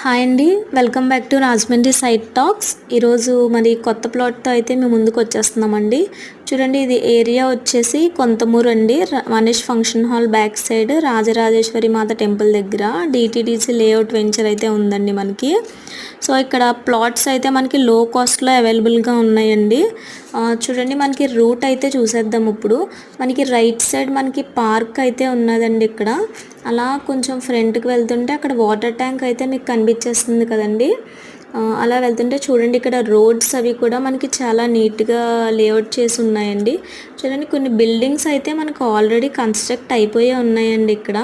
Hi అండి, welcome back to Rajahmundry site talks. ఈరోజు మరి కొత్త ప్లాట్తో అయితే మేము ముందుకు వచ్చేస్తున్నామండి. చూడండి, ఇది ఏరియా వచ్చేసి కొంతమూరు అండి. Manish function hall back side Rajarajeshwari మాత టెంపుల్ దగ్గర డిటీడీసీ లేఅవుట్ వెంచర్ అయితే ఉందండి మనకి. సో ఇక్కడ ప్లాట్స్ అయితే మనకి లో కాస్ట్లో అవైలబుల్గా ఉన్నాయండి. చూడండి, మనకి రూట్ అయితే చూసేద్దాం. ఇప్పుడు మనకి రైట్ సైడ్ మనకి పార్క్ అయితే ఉన్నదండి. ఇక్కడ అలా కొంచెం ఫ్రంట్కి వెళ్తుంటే అక్కడ వాటర్ ట్యాంక్ అయితే మీకు కనిపించేస్తుంది కదండి. అలా వెళ్తుంటే చూడండి, ఇక్కడ రోడ్స్ అవి కూడా మనకి చాలా నీట్గా లేఅవుట్ చేసి ఉన్నాయండి. చూడండి, కొన్ని బిల్డింగ్స్ అయితే మనకు ఆల్రెడీ కన్స్ట్రక్ట్ అయిపోయే ఉన్నాయండి ఇక్కడ.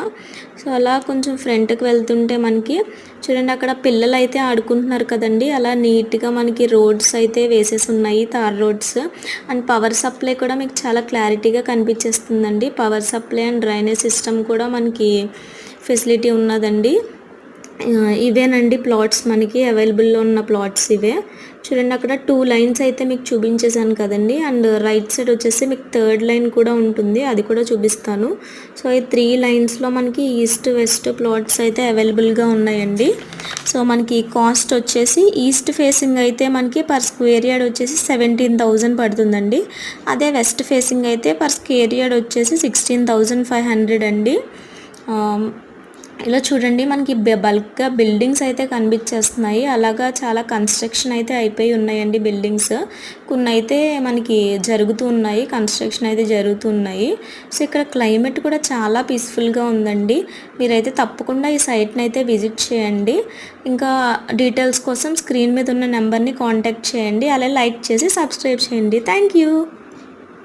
సో అలా కొంచెం ఫ్రంట్కి వెళ్తుంటే మనకి చూడండి, అక్కడ పిల్లలు అయితే ఆడుకుంటున్నారు కదండి. అలా నీట్గా మనకి రోడ్స్ అయితే వేసేసి ఉన్నాయి, tar roads. And power supply కూడా మీకు చాలా క్లారిటీగా కనిపించేస్తుందండి. Power supply and drainage system కూడా మనకి ఫెసిలిటీ ఉన్నదండి. ఇవేనండి ప్లాట్స్, మనకి అవైలబుల్లో ఉన్న ప్లాట్స్ ఇవే. చూడండి, అక్కడ 2 లైన్స్ అయితే మీకు చూపించేశాను కదండి. అండ్ రైట్ సైడ్ వచ్చేసి మీకు 3rd లైన్ కూడా ఉంటుంది, అది కూడా చూపిస్తాను. సో ఈ 3 లైన్స్లో మనకి ఈస్ట్ వెస్ట్ ప్లాట్స్ అయితే అవైలబుల్గా ఉన్నాయండి. సో మనకి కాస్ట్ వచ్చేసి ఈస్ట్ ఫేసింగ్ అయితే మనకి పర్ స్క్వేర్ యార్డ్ వచ్చేసి 17,000 పడుతుందండి. అదే వెస్ట్ ఫేసింగ్ అయితే పర్ స్క్వేర్ యార్డ్ వచ్చేసి 16,500 అండి. ఇలా చూడండి, మనకి బల్క్గా బిల్డింగ్స్ అయితే కనిపించేస్తున్నాయి. అలాగా చాలా కన్స్ట్రక్షన్ అయితే అయిపోయి ఉన్నాయండి బిల్డింగ్స్. కొన్ని అయితే మనకి జరుగుతూ ఉన్నాయి, కన్స్ట్రక్షన్ అయితే జరుగుతున్నాయి. సో ఇక్కడ క్లైమేట్ కూడా చాలా పీస్ఫుల్గా ఉందండి. మీరైతే తప్పకుండా ఈ సైట్ని అయితే విజిట్ చేయండి. ఇంకా డీటెయిల్స్ కోసం స్క్రీన్ మీద ఉన్న నెంబర్ని కాంటాక్ట్ చేయండి. అలా లైక్ చేసి సబ్స్క్రైబ్ చేయండి. Thank you.